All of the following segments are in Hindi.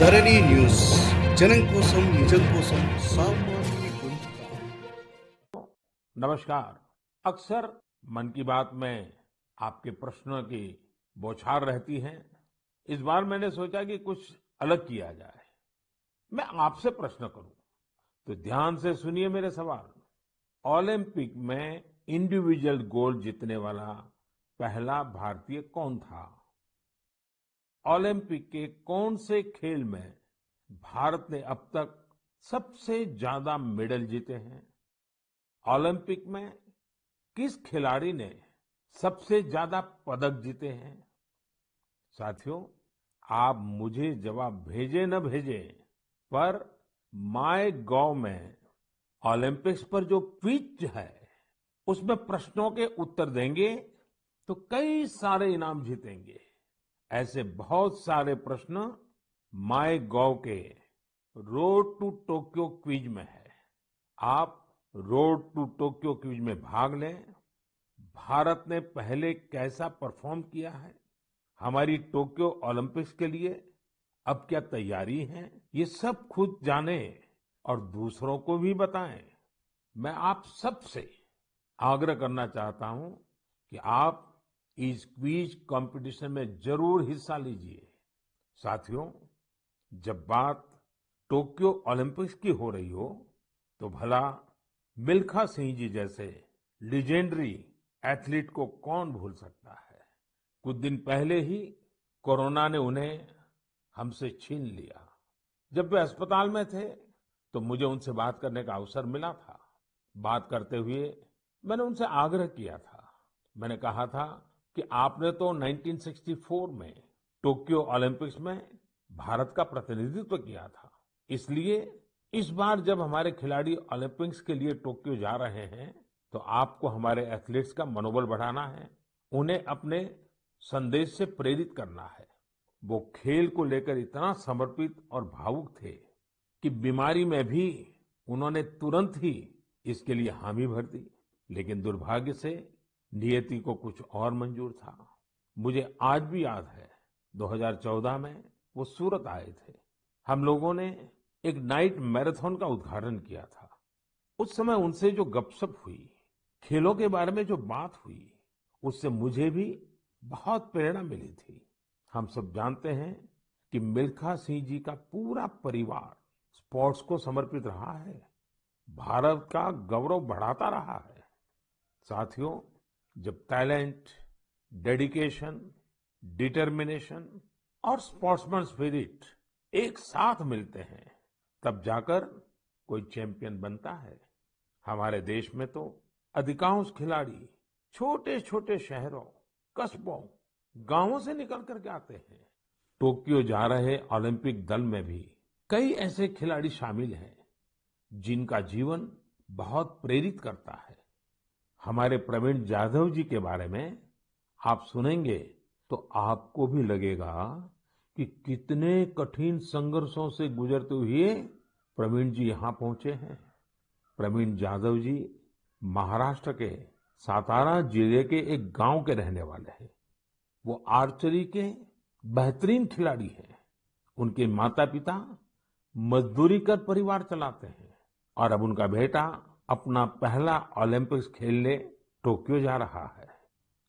ధరణి న్యూస్ జనం కోసం నిజం కోసం సామాన్య గొంతుక. नमस्कार। अक्सर मन की बात में आपके प्रश्नों की बौछार रहती है। इस बार मैंने सोचा कि कुछ अलग किया जाए। मैं आपसे प्रश्न करूं तो ध्यान से सुनिए मेरे सवाल। ओलंपिक में इंडिविजुअल गोल्ड जीतने वाला पहला भारतीय कौन था? ओलंपिक के कौन से खेल में भारत ने अब तक सबसे ज्यादा मेडल जीते हैं? ओलंपिक में किस खिलाड़ी ने सबसे ज्यादा पदक जीते हैं? साथियों, आप मुझे जवाब भेजे न भेजे, पर माय गॉव में ओलंपिक्स पर जो क्विज है उसमें प्रश्नों के उत्तर देंगे तो कई सारे इनाम जीतेंगे। ऐसे बहुत सारे प्रश्न माय गॉव के रोड टू टोक्यो क्विज में है। आप रोड टू टोक्यो क्विज में भाग लें। भारत ने पहले कैसा परफॉर्म किया है, हमारी टोक्यो ओलंपिक्स के लिए अब क्या तैयारी है, ये सब खुद जाने और दूसरों को भी बताएं। मैं आप सबसे आग्रह करना चाहता हूं कि आप इस क्विज कंपटीशन में जरूर हिस्सा लीजिए। साथियों, जब बात टोक्यो ओलंपिक्स की हो रही हो तो भला मिल्खा सिंह जी जैसे लीजेंडरी एथलीट को कौन भूल सकता है। कुछ दिन पहले ही कोरोना ने उन्हें हमसे छीन लिया। जब वे अस्पताल में थे तो मुझे उनसे बात करने का अवसर मिला था। बात करते हुए मैंने उनसे आग्रह किया था। मैंने कहा था कि आपने तो 1964 में टोक्यो ओलंपिक्स में भारत का प्रतिनिधित्व किया था, इसलिए इस बार जब हमारे खिलाड़ी ओलंपिक्स के लिए टोक्यो जा रहे हैं तो आपको हमारे एथलीट्स का मनोबल बढ़ाना है, उन्हें अपने संदेश से प्रेरित करना है। वो खेल को लेकर इतना समर्पित और भावुक थे कि बीमारी में भी उन्होंने तुरंत ही इसके लिए हामी भर दी। लेकिन दुर्भाग्य से नियति को कुछ और मंजूर था। मुझे आज भी याद है 2014 में वो सूरत आए थे। हम लोगों ने एक नाइट मैराथन का उद्घाटन किया था। उस समय उनसे जो गपशप हुई, खेलों के बारे में जो बात हुई, उससे मुझे भी बहुत प्रेरणा मिली थी। हम सब जानते हैं कि मिल्खा सिंह जी का पूरा परिवार स्पोर्ट्स को समर्पित रहा है, भारत का गौरव बढ़ाता रहा है। साथियों, जब टैलेंट, डेडिकेशन, डिटर्मिनेशन और स्पोर्ट्समैन स्पिरिट एक साथ मिलते हैं तब जाकर कोई चैंपियन बनता है। हमारे देश में तो अधिकांश खिलाड़ी छोटे छोटे शहरों, कस्बों, गांवों से निकल करके आते हैं। टोक्यो जा रहे ओलंपिक दल में भी कई ऐसे खिलाड़ी शामिल हैं जिनका जीवन बहुत प्रेरित करता है। हमारे प्रवीण जाधव जी के बारे में आप सुनेंगे तो आपको भी लगेगा कि कितने कठिन संघर्षों से गुजरते हुए प्रवीण जी यहाँ पहुंचे हैं। प्रवीण जाधव जी महाराष्ट्र के सातारा जिले के एक गांव के रहने वाले हैं। वो आर्चरी के बेहतरीन खिलाड़ी हैं। उनके माता पिता मजदूरी कर परिवार चलाते हैं और अब उनका बेटा अपना पहला ओलंपिक्स खेलने टोक्यो जा रहा है।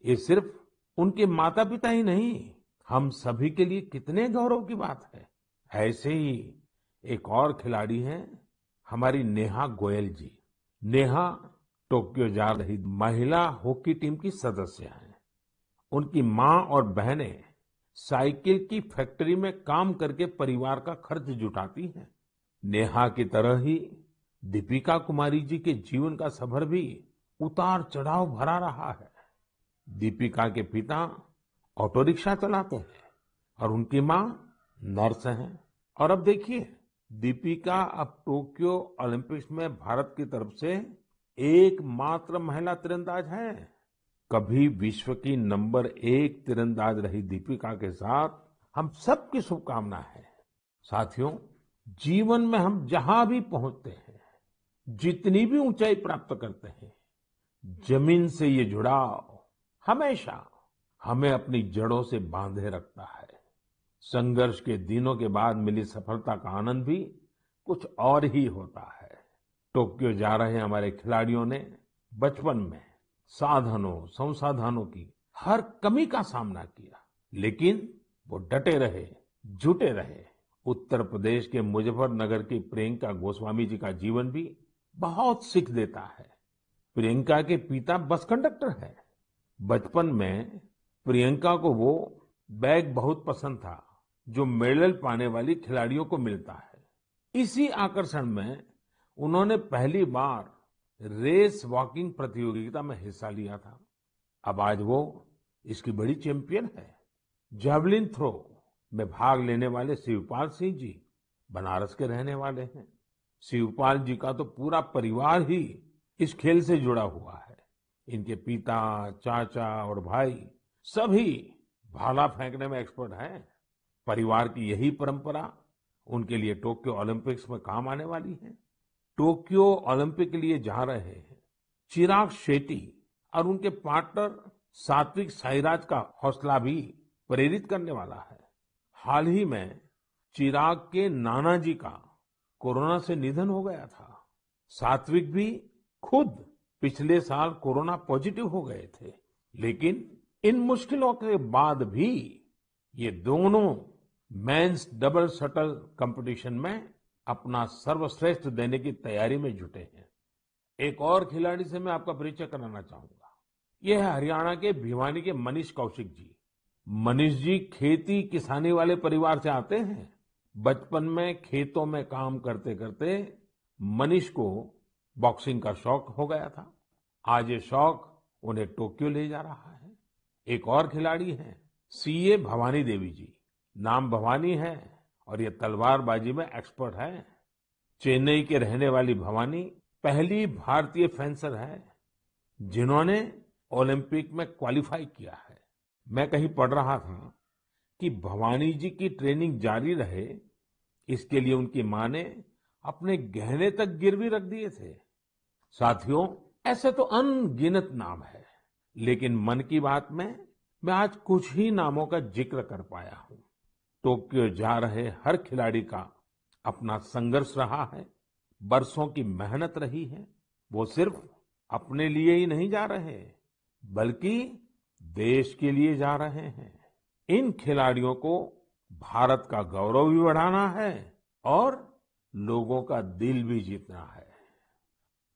ये सिर्फ उनके माता पिता ही नहीं, हम सभी के लिए कितने गौरव की बात है। ऐसे ही एक और खिलाड़ी हैं हमारी नेहा गोयल जी। नेहा टोक्यो जा रही महिला हॉकी टीम की सदस्य हैं। उनकी माँ और बहनें साइकिल की फैक्ट्री में काम करके परिवार का खर्च जुटाती हैं। नेहा की तरह ही दीपिका कुमारी जी के जीवन का सफर भी उतार चढ़ाव भरा रहा है। दीपिका के पिता ऑटो रिक्शा चलाते हैं और उनकी माँ नर्स हैं। और अब देखिए, दीपिका अब टोक्यो ओलंपिक्स में भारत की तरफ से एकमात्र महिला तीरंदाज है। कभी विश्व की नंबर 1 तीरंदाज रही दीपिका के साथ हम सबकी शुभकामना है। साथियों, जीवन में हम जहां भी पहुंचते हैं, जितनी भी ऊंचाई प्राप्त करते हैं, जमीन से ये जुड़ाव हमेशा हमें अपनी जड़ों से बांधे रखता है। संघर्ष के दिनों के बाद मिली सफलता का आनंद भी कुछ और ही होता है। टोक्यो जा रहे हमारे खिलाड़ियों ने बचपन में साधनों, संसाधनों की हर कमी का सामना किया, लेकिन वो डटे रहे, जुटे रहे। उत्तर प्रदेश के मुजफ्फरनगर की प्रियंका गोस्वामी जी का जीवन भी बहुत सीख देता है। प्रियंका के पिता बस कंडक्टर है। बचपन में प्रियंका को वो बैग बहुत पसंद था जो मेडल पाने वाली खिलाड़ियों को मिलता है। इसी आकर्षण में उन्होंने पहली बार रेस वॉकिंग प्रतियोगिता में हिस्सा लिया था। अब आज वो इसकी बड़ी चैंपियन है। जैवलिन थ्रो में भाग लेने वाले शिवपाल सिंह जी बनारस के रहने वाले हैं। शिवपाल जी का तो पूरा परिवार ही इस खेल से जुड़ा हुआ है। इनके पिता, चाचा और भाई सभी भाला फेंकने में एक्सपर्ट हैं। परिवार की यही परंपरा उनके लिए टोक्यो ओलंपिक्स में काम आने वाली है। टोक्यो ओलंपिक के लिए जा रहे हैं चिराग शेट्टी और उनके पार्टनर सात्विक साईराज का हौसला भी प्रेरित करने वाला है। हाल ही में चिराग के नाना जी का कोरोना से निधन हो गया था। सात्विक भी खुद पिछले साल कोरोना पॉजिटिव हो गए थे, लेकिन इन मुश्किलों के बाद भी ये दोनों मेंस डबल शटल कंपटीशन में अपना सर्वश्रेष्ठ देने की तैयारी में जुटे हैं। एक और खिलाड़ी से मैं आपका परिचय कराना चाहूंगा। ये है हरियाणा के भिवानी के मनीष कौशिक जी। मनीष जी खेती किसानी वाले परिवार से आते हैं। बचपन में खेतों में काम करते करते मनीष को बॉक्सिंग का शौक हो गया था। आज ये शौक उन्हें टोक्यो ले जा रहा है। एक और खिलाड़ी हैं सीए भवानी देवी जी। नाम भवानी है और ये तलवारबाजी में एक्सपर्ट है। चेन्नई के रहने वाली भवानी पहली भारतीय फेंसर है जिन्होंने ओलंपिक में क्वालिफाई किया है। मैं कहीं पढ़ रहा था कि भवानी जी की ट्रेनिंग जारी रहे, इसके लिए उनकी मां ने अपने गहने तक गिरवी रख दिए थे। साथियों, ऐसे तो अनगिनत नाम है, लेकिन मन की बात में मैं आज कुछ ही नामों का जिक्र कर पाया हूं। टोक्यो जा रहे हर खिलाड़ी का अपना संघर्ष रहा है, बरसों की मेहनत रही है। वो सिर्फ अपने लिए ही नहीं जा रहे, बल्कि देश के लिए जा रहे हैं। इन खिलाड़ियों को भारत का गौरव भी बढ़ाना है और लोगों का दिल भी जीतना है।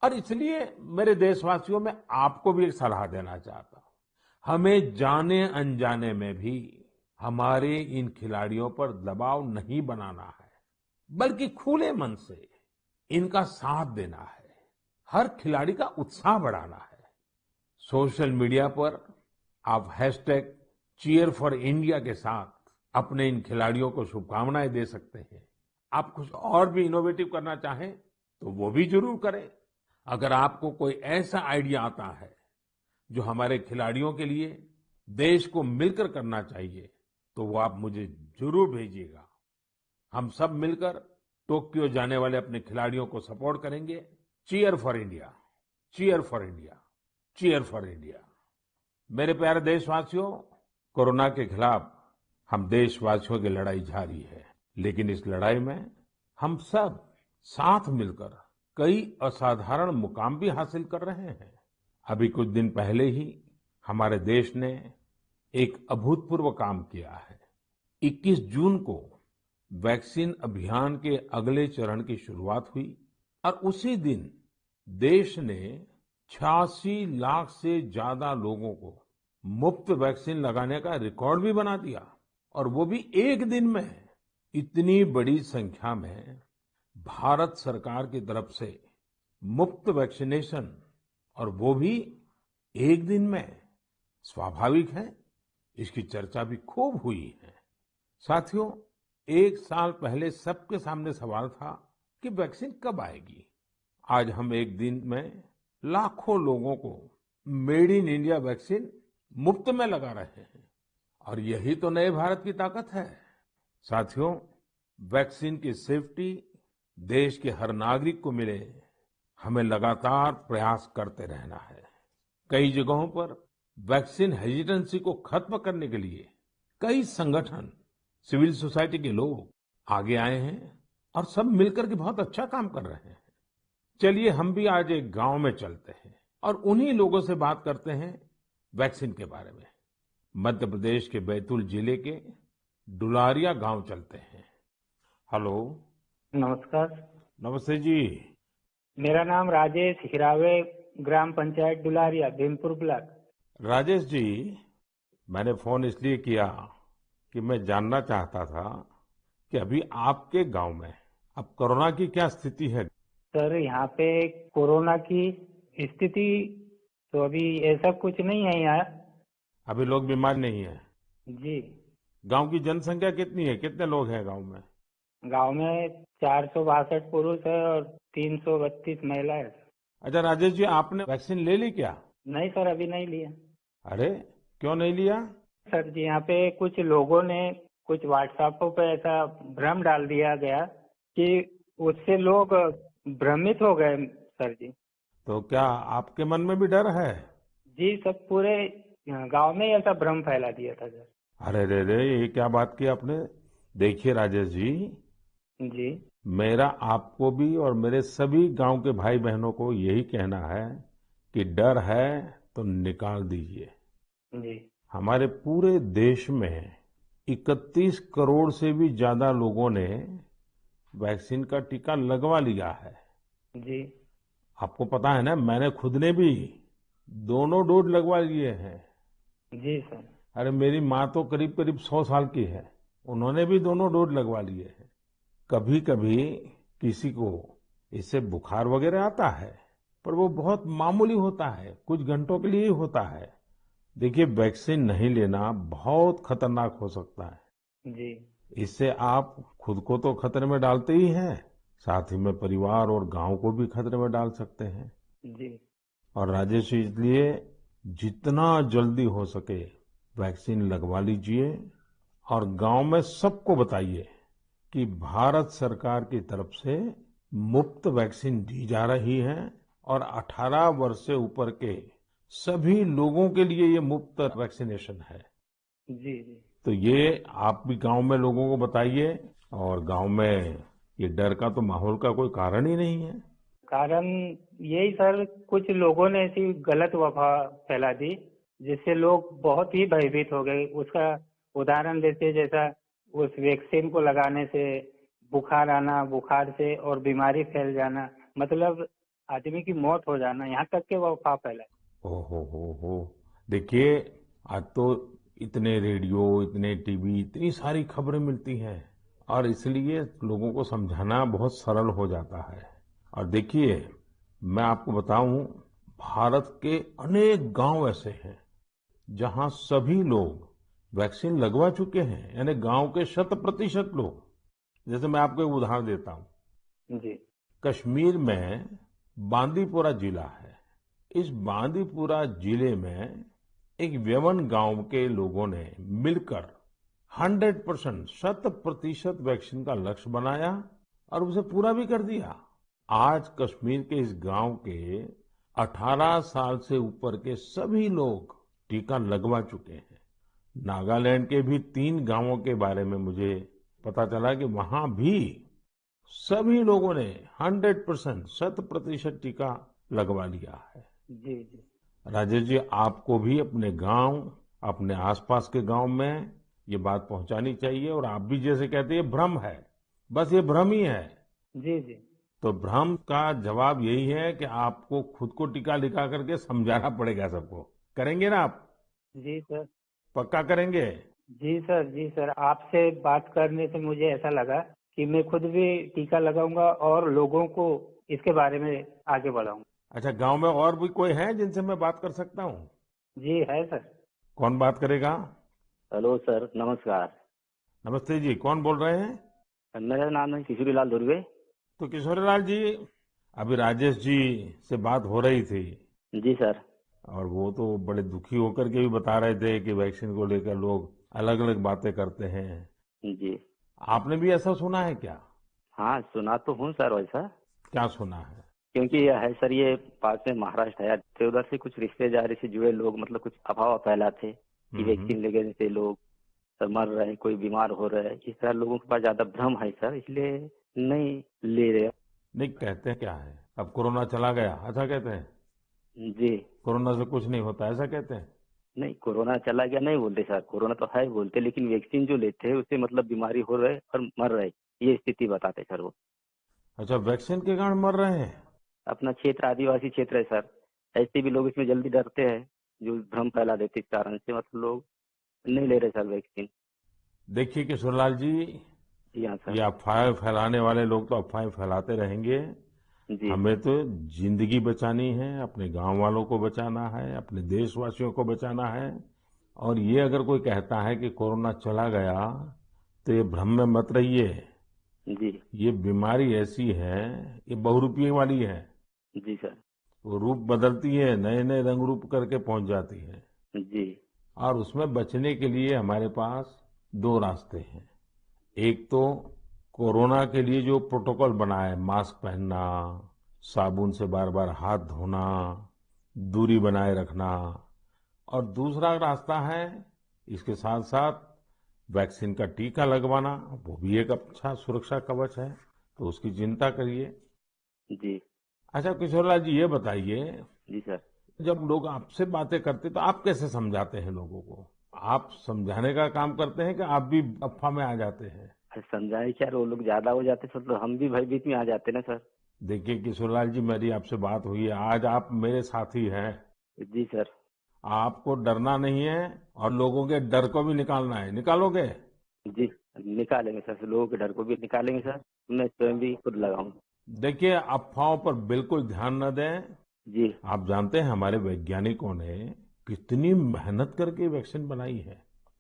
और इसलिए मेरे देशवासियों, में आपको भी एक सलाह देना चाहता हूं। हमें जाने अनजाने में भी हमारे इन खिलाड़ियों पर दबाव नहीं बनाना है, बल्कि खुले मन से इनका साथ देना है। हर खिलाड़ी का उत्साह बढ़ाना है। सोशल मीडिया पर आप हैशटैग चीयर फॉर इंडिया के साथ अपने इन खिलाड़ियों को शुभकामनाएं दे सकते हैं। आप कुछ और भी इनोवेटिव करना चाहें तो वो भी जरूर करें। अगर आपको कोई ऐसा आइडिया आता है जो हमारे खिलाड़ियों के लिए देश को मिलकर करना चाहिए, तो वो आप मुझे जरूर भेजिएगा। हम सब मिलकर टोक्यो जाने वाले अपने खिलाड़ियों को सपोर्ट करेंगे। Cheer for India, cheer for India, cheer for India. मेरे प्यारे देशवासियों, कोरोना के खिलाफ हम देशवासियों की लड़ाई जारी है, लेकिन इस लड़ाई में हम सब साथ मिलकर कई असाधारण मुकाम भी हासिल कर रहे हैं। अभी कुछ दिन पहले ही हमारे देश ने एक अभूतपूर्व काम किया है। 21 जून को वैक्सीन अभियान के अगले चरण की शुरुआत हुई और उसी दिन देश ने 86 लाख से ज्यादा लोगों को मुफ्त वैक्सीन लगाने का रिकॉर्ड भी बना दिया। और वो भी एक दिन में। इतनी बड़ी संख्या में भारत सरकार की तरफ से मुफ्त वैक्सीनेशन, और वो भी एक दिन में, स्वाभाविक है इसकी चर्चा भी खूब हुई है। साथियों, एक साल पहले सबके सामने सवाल था कि वैक्सीन कब आएगी। आज हम एक दिन में लाखों लोगों को मेड इन इंडिया वैक्सीन मुफ्त में लगा रहे हैं, और यही तो नए भारत की ताकत है। साथियों, वैक्सीन की सेफ्टी देश के हर नागरिक को मिले, हमें लगातार प्रयास करते रहना है। कई जगहों पर वैक्सीन हेजिटेंसी को खत्म करने के लिए कई संगठन सिविल सोसाइटी के लोग आगे आए हैं और सब मिलकर के बहुत अच्छा काम कर रहे हैं। चलिए हम भी आज एक गांव में चलते हैं और उन्हीं लोगों से बात करते हैं वैक्सीन के बारे में। मध्य प्रदेश के बैतूल जिले के डुलारिया गांव चलते हैं। हेलो। नमस्कार। नमस्ते जी। मेरा नाम राजेश हिरावे, ग्राम पंचायत डुलारिया, भीमपुर ब्लॉक। राजेश जी, मैंने फोन इसलिए किया कि मैं जानना चाहता था कि अभी आपके गांव में अब कोरोना की क्या स्थिति है। सर, यहाँ पे कोरोना की स्थिति तो अभी ऐसा कुछ नहीं है यहाँ। अभी लोग बीमार नहीं है। जी। गांव की जनसंख्या कितनी है, कितने लोग हैं गांव में? गांव में 462 पुरुष है और 332 महिला है। अच्छा राजेश जी, आपने वैक्सीन ले ली क्या? नहीं सर, अभी नहीं लिया। अरे क्यों नहीं लिया? सर जी, यहाँ पे कुछ लोगों ने कुछ व्हाट्सएप पे ऐसा भ्रम डाल दिया गया कि उससे लोग भ्रमित हो गए सर जी। तो क्या आपके मन में भी डर है? जी, सब पूरे गांव में ऐसा भ्रम फैला दिया था सर। अरे रे रे, ये क्या बात की आपने। देखिए राजेश जी, जी। मेरा आपको भी और मेरे सभी गांव के भाई बहनों को यही कहना है कि डर है तो निकाल दीजिए। जी। हमारे पूरे देश में 31 करोड़ से भी ज्यादा लोगों ने वैक्सीन का टीका लगवा लिया है। जी। आपको पता है ना, मैंने खुद ने भी दोनों डोज लगवा लिए हैं। जी सर। अरे मेरी माँ तो करीब करीब 100 साल की है, उन्होंने भी दोनों डोज लगवा लिए हैं। कभी कभी किसी को इससे बुखार वगैरह आता है, पर वो बहुत मामूली होता है, कुछ घंटों के लिए ही होता है। देखिए वैक्सीन नहीं लेना बहुत खतरनाक हो सकता है। जी। इससे आप खुद को तो खतरे में डालते ही हैं, साथ ही में परिवार और गांव को भी खतरे में डाल सकते हैं। जी। और राजेश जी, इसलिए जितना जल्दी हो सके वैक्सीन लगवा लीजिए और गांव में सबको बताइए कि भारत सरकार की तरफ से मुफ्त वैक्सीन दी जा रही है और 18 वर्ष से ऊपर के सभी लोगों के लिए ये मुफ्त वैक्सीनेशन है। जी। जी। तो ये आप भी गांव में लोगों को बताइए, और गांव में ये डर का तो माहौल का कोई कारण ही नहीं है। कारण यही सर, कुछ लोगों ने ऐसी गलत अफवाह फैला दी जिससे लोग बहुत ही भयभीत हो गए। उसका उदाहरण देते, जैसा उस वैक्सीन को लगाने से बुखार आना, बुखार से और बीमारी फैल जाना, मतलब आदमी की मौत हो जाना, यहाँ तक के वो अफवाह फैला। हो। देखिए आज तो इतने रेडियो, इतने टीवी, इतनी सारी खबरें मिलती हैं और इसलिए लोगों को समझाना बहुत सरल हो जाता है। और देखिए मैं आपको बताऊं, भारत के अनेक गांव ऐसे हैं जहां सभी लोग वैक्सीन लगवा चुके हैं, यानी गांव के 100% लोग। जैसे मैं आपको एक उदाहरण देता हूं। जी। कश्मीर में बांदीपुरा जिला है। इस बांदीपुरा जिले में एक व्यवन गांव के लोगों ने मिलकर 100% 100% वैक्सीन का लक्ष्य बनाया और उसे पूरा भी कर दिया। आज कश्मीर के इस गांव के 18 साल से ऊपर के सभी लोग टीका लगवा चुके हैं। नागालैंड के भी 3 गांवों के बारे में मुझे पता चला कि वहां भी सभी लोगों ने 100% 100% टीका लगवा लिया है। जी। जी। राजेश जी, आपको भी अपने गांव, अपने आसपास के गांव में ये बात पहुंचानी चाहिए। और आप भी जैसे कहते हैं, ये भ्रम है, बस ये भ्रम ही है। जी। जी। तो भ्रम का जवाब यही है कि आपको खुद को टीका लगा करके समझाना पड़ेगा सबको। करेंगे ना आप? जी सर। पक्का करेंगे? जी सर। जी सर, आपसे बात करने से मुझे ऐसा लगा कि मैं खुद भी टीका लगाऊंगा और लोगों को इसके बारे में आगे बढ़ाऊंगा। अच्छा, गांव में और भी कोई है जिनसे मैं बात कर सकता हूँ? जी है सर। कौन बात करेगा? हेलो सर, नमस्कार। नमस्ते जी, कौन बोल रहे हैं? मेरा नाम है किशोरीलाल दुर्वे। तो किशोरीलाल जी, अभी राजेश जी से बात हो रही थी जी सर। और वो तो बड़े दुखी होकर के भी बता रहे थे कि वैक्सीन को लेकर लोग अलग अलग बातें करते हैं। जी। आपने भी ऐसा सुना है क्या? हाँ, सुना तो हूँ सर वैसा। क्या सुना है? क्योंकि यह है सर, ये पास में महाराष्ट्र है, तो उधर से कुछ रिश्तेदारी से जुड़े लोग मतलब कुछ अफवाह फैलाते कि वैक्सीन लेने से लोग सर मर रहे हैं, कोई बीमार हो रहा है, इस तरह लोगों के पास ज्यादा भ्रम है सर, इसलिए नहीं ले रहे। नहीं, कहते हैं क्या है, अब कोरोना चला गया ऐसा कहते हैं, जी कोरोना से कुछ नहीं होता ऐसा कहते हैं। नहीं, कोरोना चला गया नहीं बोलते सर, कोरोना तो है बोलते, लेकिन वैक्सीन जो लेते हैं उससे मतलब बीमारी हो रहे और मर रहे, ये स्थिति बताते सर वो। अच्छा, वैक्सीन के कारण मर रहे हैं। अपना क्षेत्र आदिवासी क्षेत्र है सर, ऐसे भी लोग इसमें जल्दी डरते हैं, जो भ्रम फैला देते इस कारण से, मतलब लोग नहीं ले रहे सर वैक्सीन। देखिए किशोरलाल जी, जी हाँ ये सर। अफवाह फैलाने वाले लोग तो अफवाहें फैलाते रहेंगे। जी हमें तो जिंदगी बचानी है, अपने गांव वालों को बचाना है, अपने देशवासियों को बचाना है। और ये अगर कोई कहता है कि कोरोना चला गया, तो ये भ्रम में मत रहिए। जी ये बीमारी ऐसी है, ये बहुरूपी वाली है। जी सर। वो रूप बदलती है, नए नए रंग रूप करके पहुंच जाती है। जी और उसमें बचने के लिए हमारे पास दो रास्ते हैं। एक तो कोरोना के लिए जो प्रोटोकॉल बना है, मास्क पहनना, साबुन से बार बार हाथ धोना, दूरी बनाए रखना। और दूसरा रास्ता है, इसके साथ साथ वैक्सीन का टीका लगवाना, वो भी एक अच्छा सुरक्षा कवच है, तो उसकी चिंता करिए। जी अच्छा किशोरलाल जी, ये बताइए, जी सर। जब लोग आपसे बातें करते तो आप कैसे समझाते हैं लोगों को? आप समझाने का काम करते हैं कि आप भी अफवाह में आ जाते हैं? अरे समझाए क्या, वो लोग ज्यादा हो जाते सर, तो हम भी भयभीत में आ जाते ना सर। देखिए किशोरलाल जी, मेरी आपसे बात हुई है, आज आप मेरे साथी हैं। जी सर। आपको डरना नहीं है और लोगों के डर को भी निकालना है। निकालोगे? जी निकालेंगे सर, लोगों के डर को भी निकालेंगे सर, मैं स्वयं भी खुद लगाऊंगा। देखिए, अफवाहों पर बिल्कुल ध्यान न दें। जी आप जानते हैं हमारे वैज्ञानिकों ने कितनी मेहनत करके वैक्सीन बनाई है।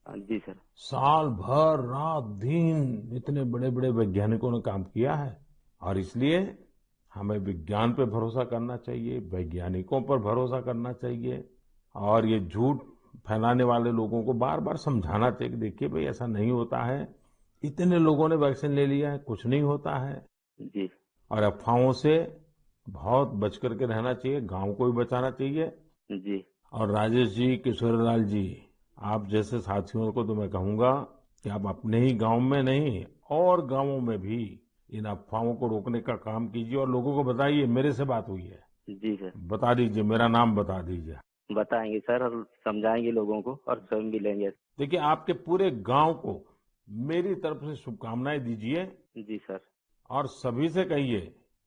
जी सर। साल भर रात दिन इतने बड़े बड़े वैज्ञानिकों ने काम किया है। और इसलिए हमें विज्ञान पे भरोसा करना चाहिए, वैज्ञानिकों पर भरोसा करना चाहिए। और ये झूठ फैलाने वाले लोगों को बार बार समझाना चाहिए कि देखिए भाई, ऐसा नहीं होता है, इतने लोगों ने वैक्सीन ले लिया है, कुछ नहीं होता है। जी और अफवाहों से बहुत बच करके रहना चाहिए, गांव को भी बचाना चाहिए। जी और राजेश जी, किशोरलाल जी, आप जैसे साथियों को तो मैं कहूंगा कि आप अपने ही गांव में नहीं और गांवों में भी इन अफवाहों को रोकने का काम कीजिए और लोगों को बताइए मेरे से बात हुई है। जी सर। बता दीजिए, मेरा नाम बता दीजिए। बताएंगे सर, और समझाएंगे लोगों को, और स्वयं भी लेंगे। देखिए, आपके पूरे गांव को मेरी तरफ से शुभकामनाएं दीजिए। जी सर। और सभी से कहिए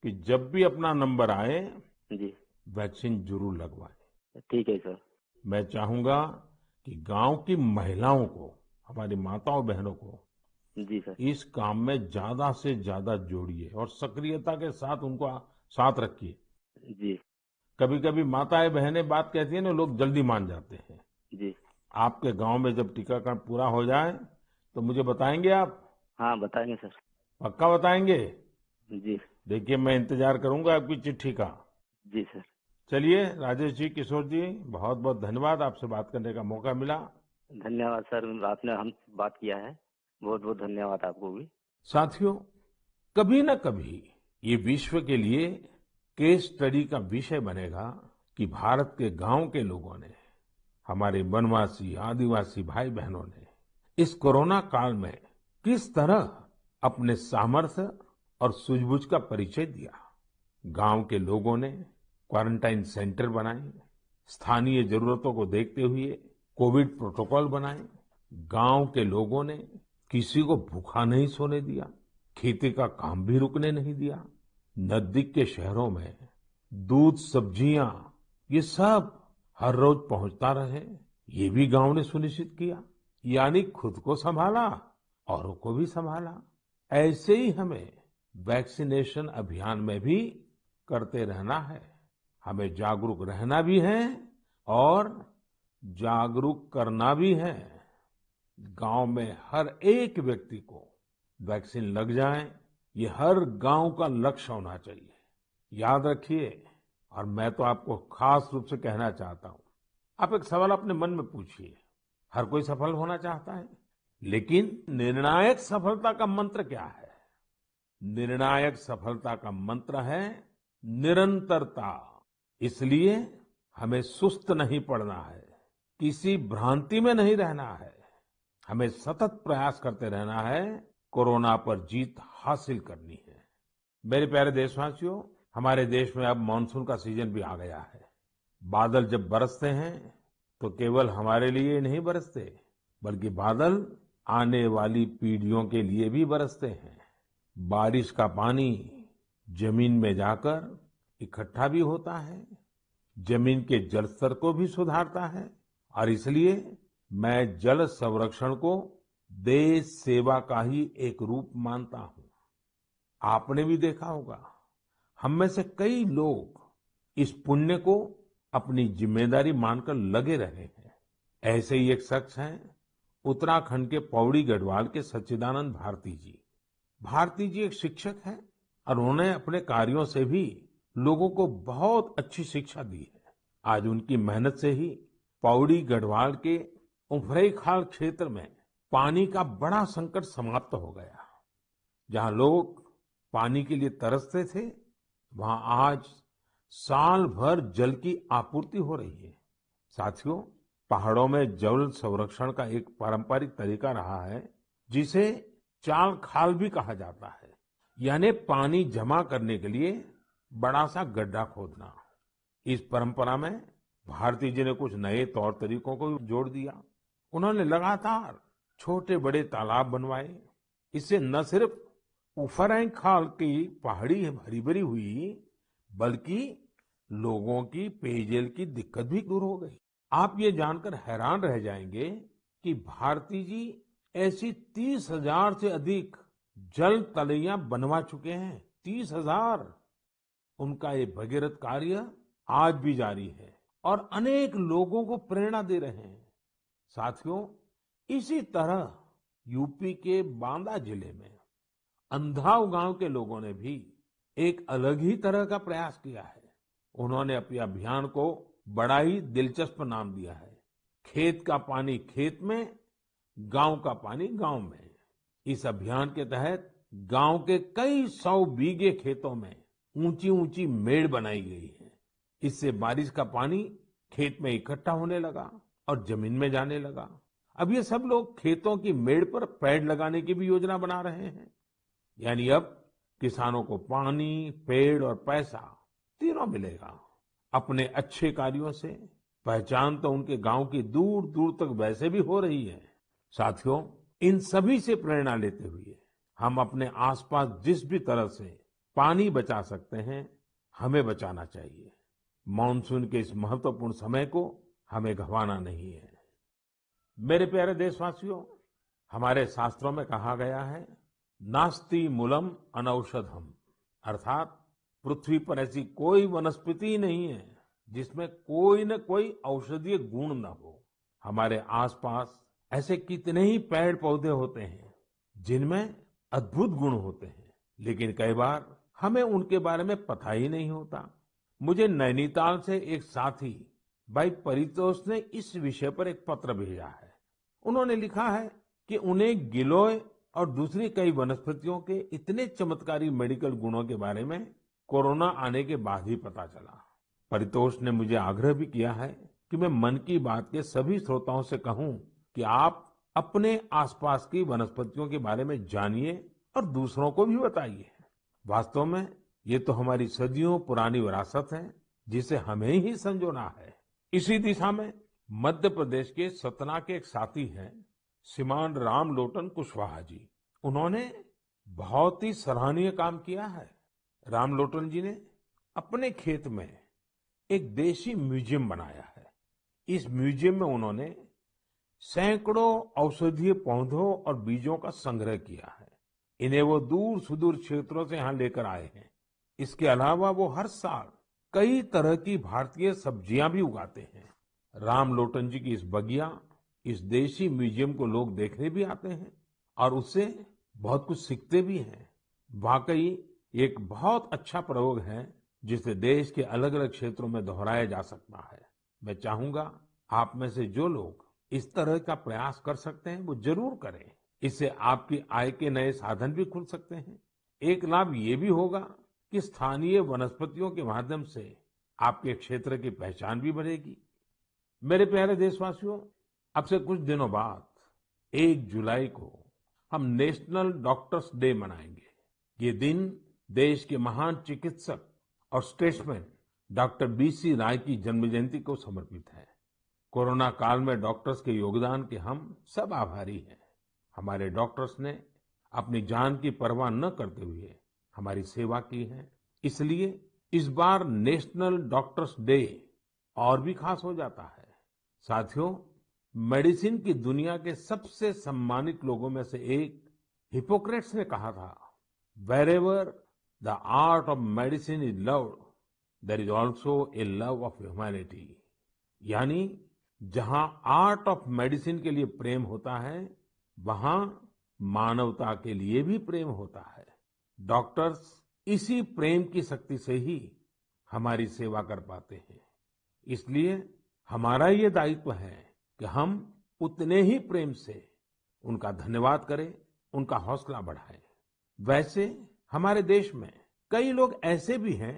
कि जब भी अपना नंबर आए, जी वैक्सीन जरूर लगवाएं। ठीक है सर। मैं चाहूंगा कि गांव की महिलाओं को, हमारी माताओं बहनों को जी सर। इस काम में ज्यादा से ज्यादा जोड़िए और सक्रियता के साथ उनको साथ रखिए। जी कभी कभी माताएं बहनें बात कहती है ना, लोग जल्दी मान जाते हैं। जी आपके गांव में जब टीकाकरण पूरा हो जाए तो मुझे बताएंगे आप? हाँ बताएंगे सर। पक्का बताएंगे? जी देखिए, मैं इंतजार करूंगा आपकी चिट्ठी का। जी सर। चलिए राजेश जी, किशोर जी, बहुत बहुत धन्यवाद, आपसे बात करने का मौका मिला। धन्यवाद सर, आपने हम बात किया है, बहुत बहुत धन्यवाद आपको भी। साथियों, कभी न कभी ये विश्व के लिए केस स्टडी का विषय बनेगा कि भारत के गांव के लोगों ने, हमारे वनवासी आदिवासी भाई बहनों ने इस कोरोना काल में किस तरह अपने सामर्थ्य और सूझबूझ का परिचय दिया। गांव के लोगों ने क्वारंटाइन सेंटर बनाए, स्थानीय जरूरतों को देखते हुए कोविड प्रोटोकॉल बनाए। गांव के लोगों ने किसी को भूखा नहीं सोने दिया, खेती का काम भी रुकने नहीं दिया। नजदीक के शहरों में दूध, सब्जियां, ये सब हर रोज पहुंचता रहे, ये भी गांव ने सुनिश्चित किया। यानी खुद को संभाला, औरों को भी संभाला। ऐसे ही हमें वैक्सीनेशन अभियान में भी करते रहना है। हमें जागरूक रहना भी है और जागरूक करना भी है। गांव में हर एक व्यक्ति को वैक्सीन लग जाए, ये हर गांव का लक्ष्य होना चाहिए। याद रखिए, और मैं तो आपको खास रूप से कहना चाहता हूं, आप एक सवाल अपने मन में पूछिए। हर कोई सफल होना चाहता है, लेकिन निर्णायक सफलता का मंत्र क्या है? निर्णायक सफलता का मंत्र है निरंतरता। इसलिए हमें सुस्त नहीं पड़ना है, किसी भ्रांति में नहीं रहना है। हमें सतत प्रयास करते रहना है, कोरोना पर जीत हासिल करनी है। मेरे प्यारे देशवासियों, हमारे देश में अब मानसून का सीजन भी आ गया है। बादल जब बरसते हैं तो केवल हमारे लिए नहीं बरसते, बल्कि बादल आने वाली पीढ़ियों के लिए भी बरसते हैं। बारिश का पानी जमीन में जाकर इकट्ठा भी होता है, जमीन के जल स्तर को भी सुधारता है, और इसलिए मैं जल संरक्षण को देश सेवा का ही एक रूप मानता हूं। आपने भी देखा होगा, हम में से कई लोग इस पुण्य को अपनी जिम्मेदारी मानकर लगे रहे हैं। ऐसे ही एक शख्स हैं उत्तराखंड के पौड़ी गढ़वाल के सच्चिदानंद भारती जी। भारती जी एक शिक्षक हैं और उन्होंने अपने कार्यों से भी लोगों को बहुत अच्छी शिक्षा दी है। आज उनकी मेहनत से ही पौड़ी गढ़वाल के उफरैंखाल क्षेत्र में पानी का बड़ा संकट समाप्त हो गया। जहां लोग पानी के लिए तरसते थे, वहां आज साल भर जल की आपूर्ति हो रही है। साथियों, पहाड़ों में जल संरक्षण का एक पारंपरिक तरीका रहा है, जिसे चाल खाल भी कहा जाता है, यानी पानी जमा करने के लिए बड़ा सा गड्ढा खोदना। इस परंपरा में भारती जी ने कुछ नए तौर तरीकों को जोड़ दिया। उन्होंने लगातार छोटे बड़े तालाब बनवाए। इससे न सिर्फ उफरैंखाल की पहाड़ी हरी भरी हुई, बल्कि लोगों की पेयजल की दिक्कत भी दूर हो गई। आप ये जानकर हैरान रह जाएंगे कि भारती जी ऐसी 30,000 से अधिक जल तलैया बनवा चुके हैं। 30,000। उनका ये भगीरथ कार्य आज भी जारी है और अनेक लोगों को प्रेरणा दे रहे हैं। साथियों, इसी तरह यूपी के बांदा जिले में अंधाव गांव के लोगों ने भी एक अलग ही तरह का प्रयास किया है। उन्होंने अपने अभियान को बड़ा ही दिलचस्प नाम दिया है, खेत का पानी खेत में, गांव का पानी गांव में। इस अभियान के तहत गांव के कई 100 बीघे खेतों में ऊंची ऊंची मेड़ बनाई गई है। इससे बारिश का पानी खेत में इकट्ठा होने लगा और जमीन में जाने लगा। अब ये सब लोग खेतों की मेड़ पर पेड़ लगाने की भी योजना बना रहे हैं। यानी अब किसानों को पानी, पेड़ और पैसा तीनों मिलेगा। अपने अच्छे कार्यों से पहचान तो उनके गांव की दूर दूर तक वैसे भी हो रही है। साथियों, इन सभी से प्रेरणा लेते हुए हम अपने आसपास जिस भी तरह से पानी बचा सकते हैं, हमें बचाना चाहिए। मानसून के इस महत्वपूर्ण समय को हमें गंवाना नहीं है। मेरे प्यारे देशवासियों, हमारे शास्त्रों में कहा गया है, नास्ति मूलम अनौषधम, अर्थात पृथ्वी पर ऐसी कोई वनस्पति नहीं है जिसमें कोई न कोई औषधीय गुण न हो। हमारे आसपास ऐसे कितने ही पेड़ पौधे होते हैं जिनमें अद्भुत गुण होते हैं, लेकिन कई बार हमें उनके बारे में पता ही नहीं होता। मुझे नैनीताल से एक साथी भाई परितोष ने इस विषय पर एक पत्र भेजा है। उन्होंने लिखा है कि उन्हें गिलोय और दूसरी कई वनस्पतियों के इतने चमत्कारी मेडिकल गुणों के बारे में कोरोना आने के बाद ही पता चला। परितोष ने मुझे आग्रह भी किया है कि मैं मन की बात के सभी श्रोताओं से कहूं कि आप अपने आसपास की वनस्पतियों के बारे में जानिए और दूसरों को भी बताइए। वास्तव में ये तो हमारी सदियों पुरानी विरासत है, जिसे हमें ही संजोना है। इसी दिशा में मध्य प्रदेश के सतना के एक साथी हैं श्रीमान रामलोटन कुशवाहा जी। उन्होंने बहुत ही सराहनीय काम किया है। रामलोटन जी ने अपने खेत में एक देशी म्यूजियम बनाया है। इस म्यूजियम में उन्होंने सैकड़ों औषधीय पौधों और बीजों का संग्रह किया है। इन्हें वो दूर सुदूर क्षेत्रों से यहाँ लेकर आए हैं। इसके अलावा वो हर साल कई तरह की भारतीय सब्जियां भी उगाते हैं। रामलोटन जी की इस बगिया, इस देशी म्यूजियम को लोग देखने भी आते हैं और उससे बहुत कुछ सीखते भी हैं। वाकई एक बहुत अच्छा प्रयोग है जिसे देश के अलग अलग क्षेत्रों में दोहराया जा सकता है। मैं चाहूंगा आप में से जो लोग इस तरह का प्रयास कर सकते हैं वो जरूर करें। इससे आपकी आय के नए साधन भी खुल सकते हैं। एक लाभ ये भी होगा कि स्थानीय वनस्पतियों के माध्यम से आपके क्षेत्र की पहचान भी बढ़ेगी। मेरे प्यारे देशवासियों, अब से कुछ दिनों बाद 1 जुलाई को हम नेशनल डॉक्टर्स डे मनाएंगे। ये दिन देश के महान चिकित्सक और स्टेट्समैन डॉक्टर बीसी राय की जन्म जयंती को समर्पित है। कोरोना काल में डॉक्टर्स के योगदान के हम सब आभारी हैं। हमारे डॉक्टर्स ने अपनी जान की परवाह न करते हुए हमारी सेवा की है। इसलिए इस बार नेशनल डॉक्टर्स डे और भी खास हो जाता है। साथियों, मेडिसिन की दुनिया के सबसे सम्मानित लोगों में से एक हिपोक्रेट्स ने कहा था, wherever the art of medicine is loved, there is also a love of humanity. यानी जहां आर्ट ऑफ मेडिसिन के लिए प्रेम होता है, वहां मानवता के लिए भी प्रेम होता है। डॉक्टर्स इसी प्रेम की शक्ति से ही हमारी सेवा कर पाते हैं। इसलिए हमारा ये दायित्व है कि हम उतने ही प्रेम से उनका धन्यवाद करें, उनका हौसला बढ़ाएं। वैसे हमारे देश में कई लोग ऐसे भी हैं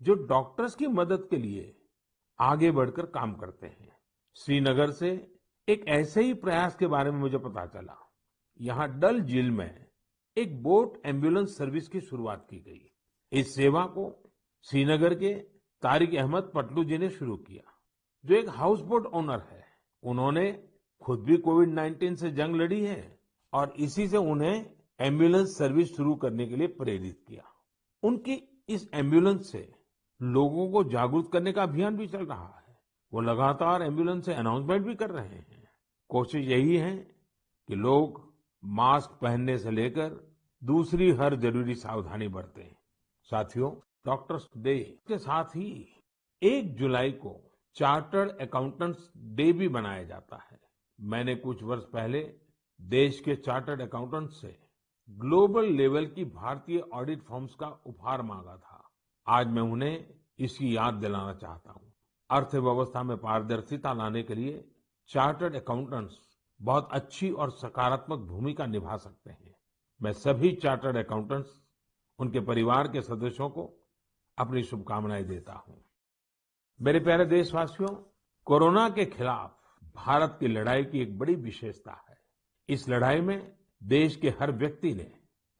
जो डॉक्टर्स की मदद के लिए आगे बढ़कर काम करते हैं। श्रीनगर से एक ऐसे ही प्रयास के बारे में मुझे पता चला। यहाँ डल झील में एक बोट एम्बुलेंस सर्विस की शुरुआत की गई। इस सेवा को श्रीनगर के तारिक अहमद पटलू जी ने शुरू किया, जो एक हाउस बोट ओनर है। उन्होंने खुद भी कोविड-19 से जंग लड़ी है और इसी से उन्हें एम्बुलेंस सर्विस शुरू करने के लिए प्रेरित किया। उनकी इस एम्बुलेंस से लोगों को जागरूक करने का अभियान भी चल रहा है। वो लगातार एम्बुलेंस से अनाउंसमेंट भी कर रहे हैं। कोशिश यही है कि लोग मास्क पहनने से लेकर दूसरी हर जरूरी सावधानी बरतें। साथियों, डॉक्टर्स डे के साथ ही 1 जुलाई को चार्टर्ड अकाउंटेंट्स डे भी मनाया जाता है। मैंने कुछ वर्ष पहले देश के चार्टर्ड अकाउंटेंट्स से ग्लोबल लेवल की भारतीय ऑडिट फर्म्स का उपहार मांगा था। आज मैं उन्हें इसकी याद दिलाना चाहता हूँ। अर्थव्यवस्था में पारदर्शिता लाने के लिए चार्टर्ड अकाउंटेंट्स बहुत अच्छी और सकारात्मक भूमिका निभा सकते हैं। मैं सभी चार्टर्ड अकाउंटेंट्स, उनके परिवार के सदस्यों को अपनी शुभकामनाएं देता हूँ। मेरे प्यारे देशवासियों, कोरोना के खिलाफ भारत की लड़ाई की एक बड़ी विशेषता है। इस लड़ाई में देश के हर व्यक्ति ने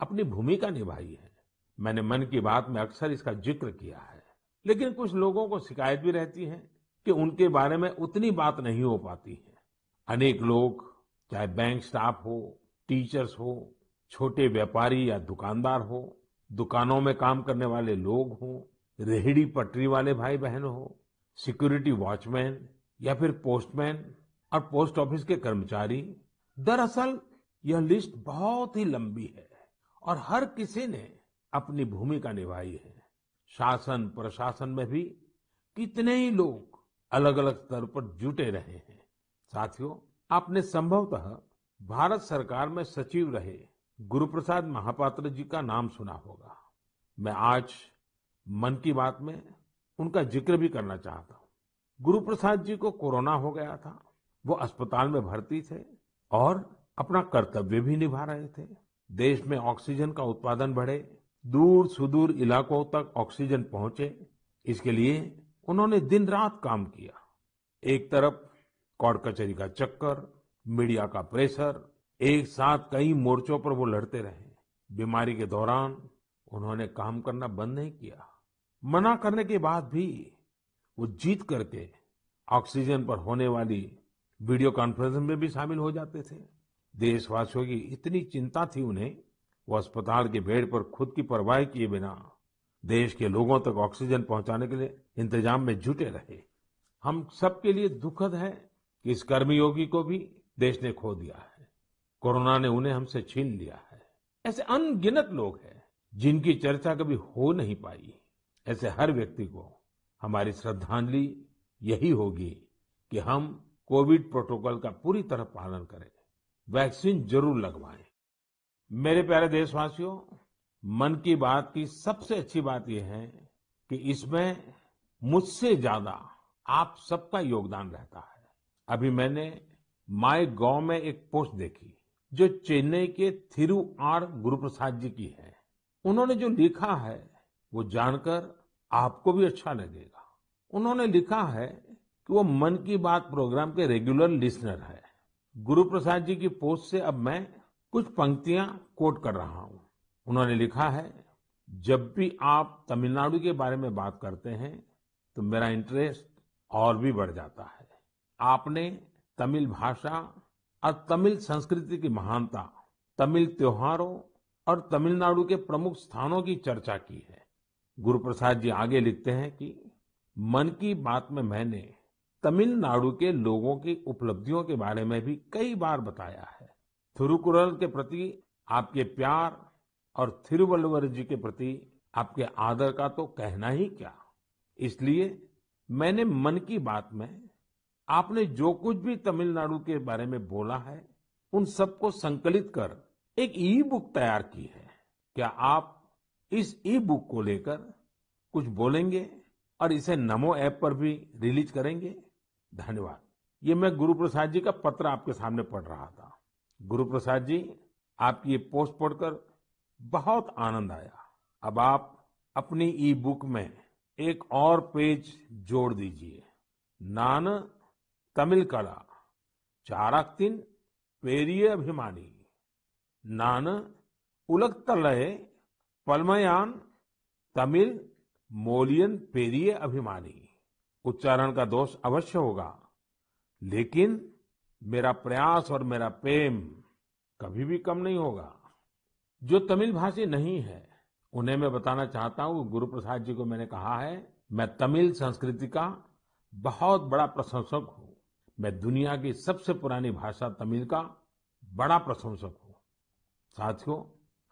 अपनी भूमिका निभाई है। मैंने मन की बात में अक्सर इसका जिक्र किया है, लेकिन कुछ लोगों को शिकायत भी रहती है कि उनके बारे में उतनी बात नहीं हो पाती है। अनेक लोग, चाहे बैंक स्टाफ हो, टीचर्स हो, छोटे व्यापारी या दुकानदार हो, दुकानों में काम करने वाले लोग हो, रेहड़ी पटरी वाले भाई बहन हो, सिक्योरिटी वॉचमैन या फिर पोस्टमैन और पोस्ट ऑफिस के कर्मचारी, दरअसल यह लिस्ट बहुत ही लंबी है और हर किसी ने अपनी भूमिका निभाई है। शासन प्रशासन में भी कितने ही लोग अलग अलग स्तर पर जुटे रहे हैं। साथियों, आपने संभवतः भारत सरकार में सचिव रहे गुरुप्रसाद महापात्र जी का नाम सुना होगा। मैं आज मन की बात में उनका जिक्र भी करना चाहता हूँ। गुरुप्रसाद जी को कोरोना हो गया था। वो अस्पताल में भर्ती थे और अपना कर्तव्य भी निभा रहे थे। देश में ऑक्सीजन का उत्पादन बढ़े, दूर सुदूर इलाकों तक ऑक्सीजन पहुंचे, इसके लिए उन्होंने दिन रात काम किया। एक तरफ कोर्ट कचहरी का चक्कर, मीडिया का प्रेशर, एक साथ कई मोर्चों पर वो लड़ते रहे। बीमारी के दौरान उन्होंने काम करना बंद नहीं किया। मना करने के बाद भी वो जीत करके ऑक्सीजन पर होने वाली वीडियो कॉन्फ्रेंस में भी शामिल हो जाते थे। देशवासियों की इतनी चिंता थी उन्हें, वो अस्पताल के बेड पर खुद की परवाह किए बिना देश के लोगों तक ऑक्सीजन पहुंचाने के लिए इंतजाम में जुटे रहे। हम सबके लिए दुखद है कि इस कर्मयोगी को भी देश ने खो दिया है। कोरोना ने उन्हें हमसे छीन लिया है। ऐसे अनगिनत लोग हैं जिनकी चर्चा कभी हो नहीं पाई। ऐसे हर व्यक्ति को हमारी श्रद्धांजलि यही होगी कि हम कोविड प्रोटोकॉल का पूरी तरह पालन करें, वैक्सीन जरूर लगवाएं। मेरे प्यारे देशवासियों, मन की बात की सबसे अच्छी बात यह है कि इसमें मुझसे ज्यादा आप सबका योगदान रहता है। अभी मैंने माय गॉव में एक पोस्ट देखी जो चेन्नई के थिरु आर गुरुप्रसाद जी की है। उन्होंने जो लिखा है वो जानकर आपको भी अच्छा लगेगा। उन्होंने लिखा है कि वो मन की बात प्रोग्राम के रेगुलर लिसनर है। गुरु प्रसाद जी की पोस्ट से अब मैं कुछ पंक्तियां कोट कर रहा हूं। उन्होंने लिखा है, जब भी आप तमिलनाडु के बारे में बात करते हैं तो मेरा इंटरेस्ट और भी बढ़ जाता है। आपने तमिल भाषा और तमिल संस्कृति की महानता, तमिल त्योहारों और तमिलनाडु के प्रमुख स्थानों की चर्चा की है। गुरु प्रसाद जी आगे लिखते हैं कि मन की बात में मैंने तमिलनाडु के लोगों की उपलब्धियों के बारे में भी कई बार बताया है। थिरुकुरल के प्रति आपके प्यार और थिरुवल्लुवर जी के प्रति आपके आदर का तो कहना ही क्या। इसलिए मैंने मन की बात में आपने जो कुछ भी तमिलनाडु के बारे में बोला है उन सबको संकलित कर एक ई बुक तैयार की है। क्या आप इस ई बुक को लेकर कुछ बोलेंगे और इसे नमो ऐप पर भी रिलीज करेंगे? धन्यवाद। ये मैं गुरु प्रसाद जी का पत्र आपके सामने पढ़ रहा था। गुरु प्रसाद जी, आपकी ये पोस्ट पढ़कर बहुत आनंद आया। अब आप अपनी ई बुक में एक और पेज जोड़ दीजिए। नान तमिल कला चाराक्तिन पेरिये अभिमानी, नान उलगतलय पलमयान तमिल मोलियन पेरिये अभिमानी। उच्चारण का दोष अवश्य होगा, लेकिन मेरा प्रयास और मेरा प्रेम कभी भी कम नहीं होगा। जो तमिल भाषी नहीं है उन्हें मैं बताना चाहता हूँ, गुरु प्रसाद जी को मैंने कहा है, मैं तमिल संस्कृति का बहुत बड़ा प्रशंसक हूँ। मैं दुनिया की सबसे पुरानी भाषा तमिल का बड़ा प्रशंसक हूँ। साथियों,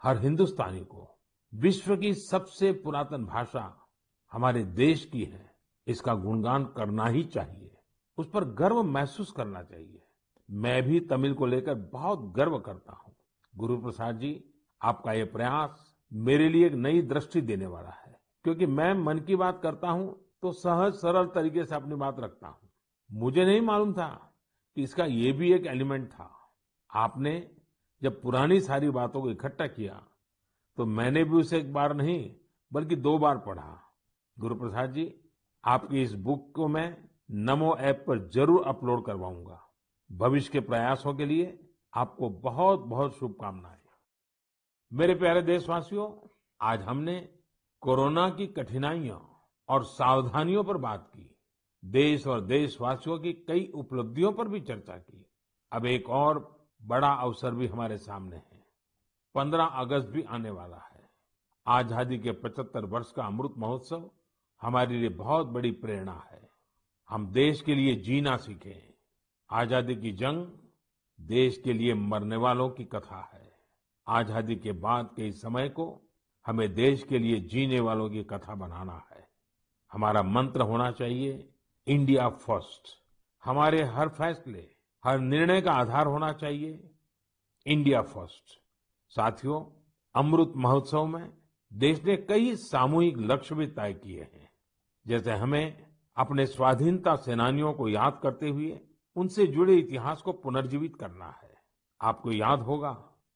हर हिंदुस्तानी को विश्व की सबसे पुरातन भाषा हमारे देश की है, इसका गुणगान करना ही चाहिए, उस पर गर्व महसूस करना चाहिए। मैं भी तमिल को लेकर बहुत गर्व करता हूँ। गुरु प्रसाद जी, आपका ये प्रयास मेरे लिए एक नई दृष्टि देने वाला है, क्योंकि मैं मन की बात करता हूँ तो सहज सरल तरीके से अपनी बात रखता हूँ। मुझे नहीं मालूम था कि इसका ये भी एक एलिमेंट था। आपने जब पुरानी सारी बातों को इकट्ठा किया तो मैंने भी उसे एक बार नहीं बल्कि 2 बार पढ़ा। गुरु प्रसाद जी, आपकी इस बुक को मैं नमो ऐप पर जरूर अपलोड करवाऊंगा। भविष्य के प्रयासों के लिए आपको बहुत बहुत शुभकामनाएं। मेरे प्यारे देशवासियों, आज हमने कोरोना की कठिनाइयों और सावधानियों पर बात की। देश और देशवासियों की कई उपलब्धियों पर भी चर्चा की। अब एक और बड़ा अवसर भी हमारे सामने है। 15 अगस्त भी आने वाला है। आजादी के 75 वर्ष का अमृत महोत्सव हमारे लिए बहुत बड़ी प्रेरणा है। हम देश के लिए जीना सीखें। आजादी की जंग देश के लिए मरने वालों की कथा है। आजादी के बाद के इस समय को हमें देश के लिए जीने वालों की कथा बनाना है। हमारा मंत्र होना चाहिए इंडिया फर्स्ट। हमारे हर फैसले, हर निर्णय का आधार होना चाहिए इंडिया फर्स्ट। साथियों, अमृत महोत्सव में देश ने कई सामूहिक लक्ष्य भी तय किए हैं। जैसे हमें अपने स्वाधीनता सेनानियों को याद करते हुए उनसे जुड़े इतिहास को पुनर्जीवित करना है। आपको याद होगा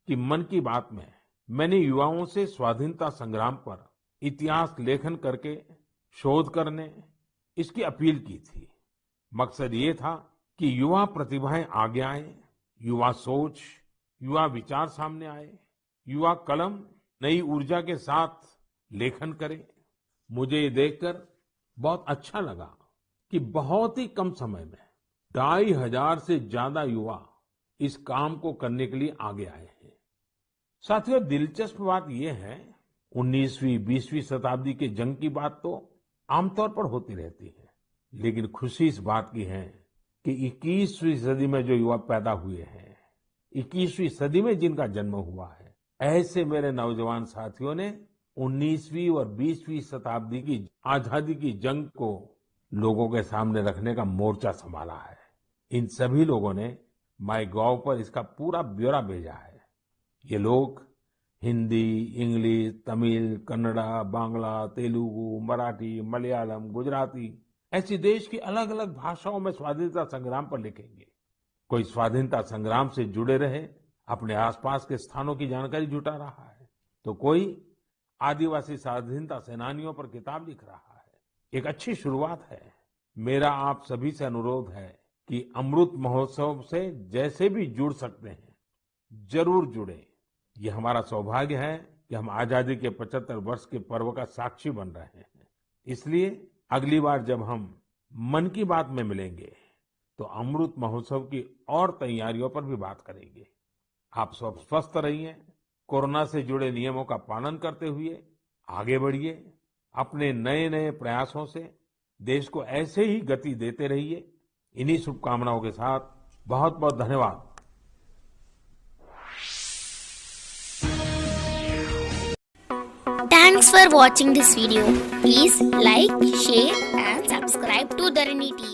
कि मन की बात में मैंने युवाओं से स्वाधीनता संग्राम पर इतिहास लेखन करके शोध करने इसकी अपील की थी। मकसद ये था कि युवा प्रतिभाएं आगे आए, युवा सोच, युवा विचार सामने आए, युवा कलम नई ऊर्जा के साथ लेखन करे। मुझे ये देखकर बहुत अच्छा लगा कि बहुत ही कम समय में 2500 से ज्यादा युवा इस काम को करने के लिए आगे आए हैं। साथियों, दिलचस्प बात यह है, 19वीं 20वीं शताब्दी के जंग की बात तो आमतौर पर होती रहती है, लेकिन खुशी इस बात की है कि 21वीं सदी में जो युवा पैदा हुए हैं, 21वीं सदी में जिनका जन्म हुआ है, ऐसे मेरे नौजवान साथियों ने 19वीं और 20वीं शताब्दी की आजादी की जंग को लोगों के सामने रखने का मोर्चा संभाला है। इन सभी लोगों ने माईगॉव पर इसका पूरा ब्यौरा भेजा है। ये लोग हिंदी, इंग्लिश, तमिल, कन्नड़ा, बांग्ला, तेलुगु, मराठी, मलयालम, गुजराती ऐसी देश की अलग अलग भाषाओं में स्वाधीनता संग्राम पर लिखेंगे। कोई स्वाधीनता संग्राम से जुड़े रहे अपने आसपास के स्थानों की जानकारी जुटा रहा है, तो कोई आदिवासी स्वाधीनता सेनानियों पर किताब लिख रहा है। एक अच्छी शुरुआत है। मेरा आप सभी से अनुरोध है कि अमृत महोत्सव से जैसे भी जुड़ सकते हैं, जरूर जुड़े। ये हमारा सौभाग्य है कि हम आजादी के 75 वर्ष के पर्व का साक्षी बन रहे हैं। इसलिए अगली बार जब हम मन की बात में मिलेंगे, तो अमृत महोत्सव की और तैयारियों पर भी बात करेंगे। आप सब स्वस्थ रहिए, कोरोना से जुड़े नियमों का पालन करते हुए आगे बढ़िए। अपने नए नए प्रयासों से देश को ऐसे ही गति देते रहिए। इन्हीं शुभकामनाओं के साथ बहुत बहुत धन्यवाद। Thanks for watching this video. Please like, share and subscribe to Dharani TV.